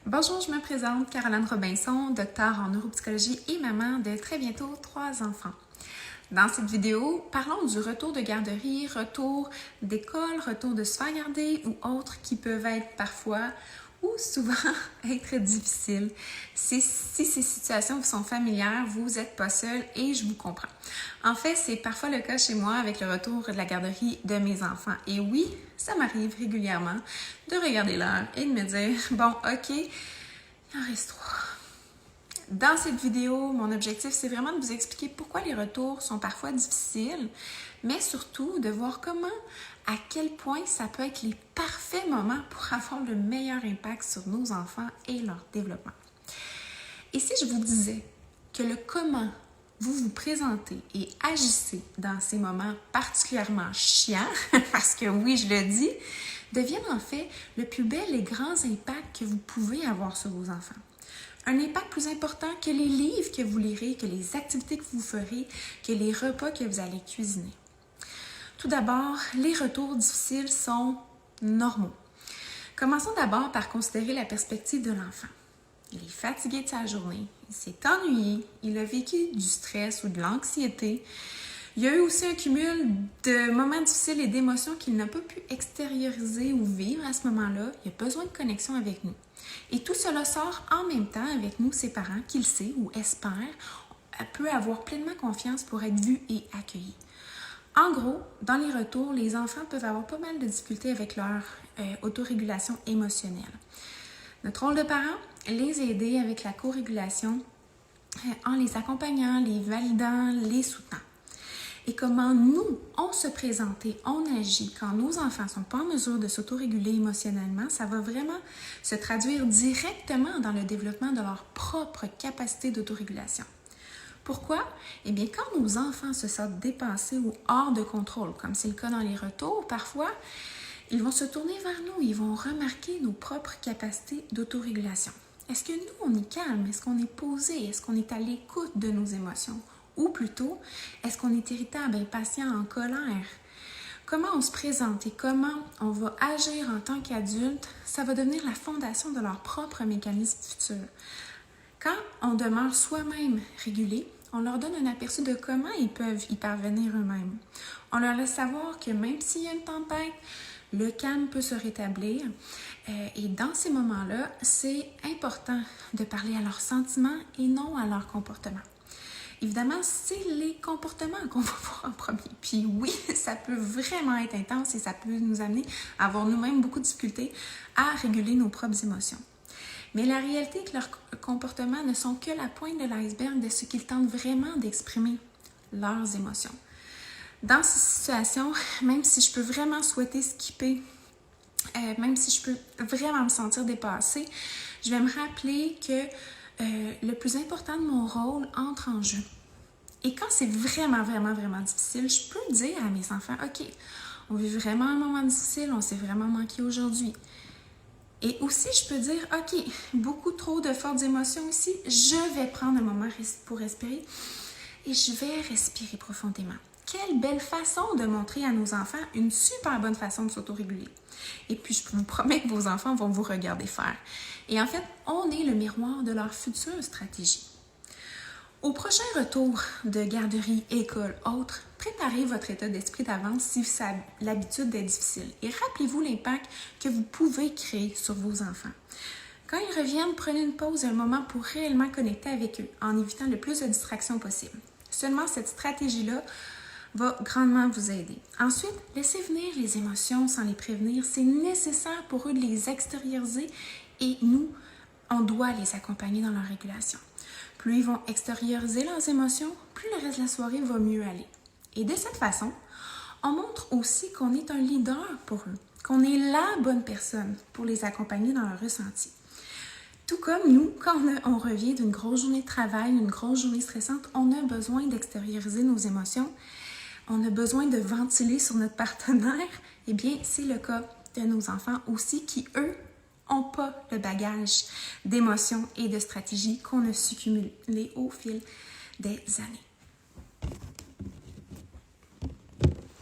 Bonjour, je me présente, Caroline Robinson, docteure en neuropsychologie et maman de très bientôt 3 enfants. Dans cette vidéo, parlons du retour de garderie, retour d'école, retour de se faire garder ou autres qui peuvent être parfois ou souvent être difficiles. Si ces situations vous sont familières, vous n'êtes pas seul et je vous comprends. En fait, c'est parfois le cas chez moi avec le retour de la garderie de mes enfants. Et oui, ça m'arrive régulièrement de regarder l'heure et de me dire « Bon, ok, il en reste 3. » Dans cette vidéo, mon objectif, c'est vraiment de vous expliquer pourquoi les retours sont parfois difficiles, mais surtout de voir à quel point ça peut être les parfaits moments pour avoir le meilleur impact sur nos enfants et leur développement. Et si je vous disais que le comment vous vous présentez et agissez dans ces moments particulièrement chiants, parce que oui, je le dis, deviennent en fait le plus bel et grand impact que vous pouvez avoir sur vos enfants. Un impact plus important que les livres que vous lirez, que les activités que vous ferez, que les repas que vous allez cuisiner. Tout d'abord, les retours difficiles sont normaux. Commençons d'abord par considérer la perspective de l'enfant. Il est fatigué de sa journée, il s'est ennuyé, il a vécu du stress ou de l'anxiété. Il y a eu aussi un cumul de moments difficiles et d'émotions qu'il n'a pas pu extérioriser ou vivre à ce moment-là. Il a besoin de connexion avec nous. Et tout cela sort en même temps avec nous, ses parents, qu'il sait ou espère, peut avoir pleinement confiance pour être vu et accueilli. En gros, dans les retours, les enfants peuvent avoir pas mal de difficultés avec leur autorégulation émotionnelle. Notre rôle de parent, les aider avec la co-régulation en les accompagnant, les validant, les soutenant. Et comment nous, on se présente et on agit quand nos enfants ne sont pas en mesure de s'autoréguler émotionnellement, ça va vraiment se traduire directement dans le développement de leur propre capacité d'autorégulation. Pourquoi? Eh bien, quand nos enfants se sentent dépassés ou hors de contrôle, comme c'est le cas dans les retours, parfois, ils vont se tourner vers nous, ils vont remarquer nos propres capacités d'autorégulation. Est-ce que nous, on est calme? Est-ce qu'on est posé? Est-ce qu'on est à l'écoute de nos émotions? Ou plutôt, est-ce qu'on est irritable, impatient, en colère? Comment on se présente et comment on va agir en tant qu'adulte, ça va devenir la fondation de leur propre mécanisme futur. Quand on demeure soi-même régulé, on leur donne un aperçu de comment ils peuvent y parvenir eux-mêmes. On leur laisse savoir que même s'il y a une tempête, le calme peut se rétablir. Et dans ces moments-là, c'est important de parler à leurs sentiments et non à leur comportement. Évidemment, c'est les comportements qu'on va voir en premier. Puis oui, ça peut vraiment être intense et ça peut nous amener à avoir nous-mêmes beaucoup de difficultés à réguler nos propres émotions. Mais la réalité est que leurs comportements ne sont que la pointe de l'iceberg de ce qu'ils tentent vraiment d'exprimer, leurs émotions. Dans ces situations, même si je peux vraiment souhaiter skipper, même si je peux vraiment me sentir dépassée, je vais me rappeler que le plus important de mon rôle entre en jeu. Et quand c'est vraiment difficile, je peux dire à mes enfants, OK, on vit vraiment un moment difficile, on s'est vraiment manqué aujourd'hui. Et aussi, je peux dire, OK, beaucoup trop de fortes émotions ici, je vais prendre un moment pour respirer et je vais respirer profondément. Quelle belle façon de montrer à nos enfants une super bonne façon de s'autoréguler. Et puis, je vous promets que vos enfants vont vous regarder faire. Et en fait, on est le miroir de leur future stratégie. Au prochain retour de garderie, école, autre, préparez votre état d'esprit d'avance si ça a l'habitude d'être difficile. Et rappelez-vous l'impact que vous pouvez créer sur vos enfants. Quand ils reviennent, prenez une pause et un moment pour réellement connecter avec eux en évitant le plus de distractions possible. Seulement cette stratégie-là va grandement vous aider. Ensuite, laissez venir les émotions sans les prévenir. C'est nécessaire pour eux de les extérioriser et nous, on doit les accompagner dans leur régulation. Plus ils vont extérioriser leurs émotions, plus le reste de la soirée va mieux aller. Et de cette façon, on montre aussi qu'on est un leader pour eux, qu'on est la bonne personne pour les accompagner dans leur ressenti. Tout comme nous, quand on revient d'une grosse journée de travail, une grosse journée stressante, on a besoin d'extérioriser nos émotions. On a besoin de ventiler sur notre partenaire. Eh bien, c'est le cas de nos enfants aussi qui, eux, n'ont pas le bagage d'émotions et de stratégies qu'on a su cumuler au fil des années.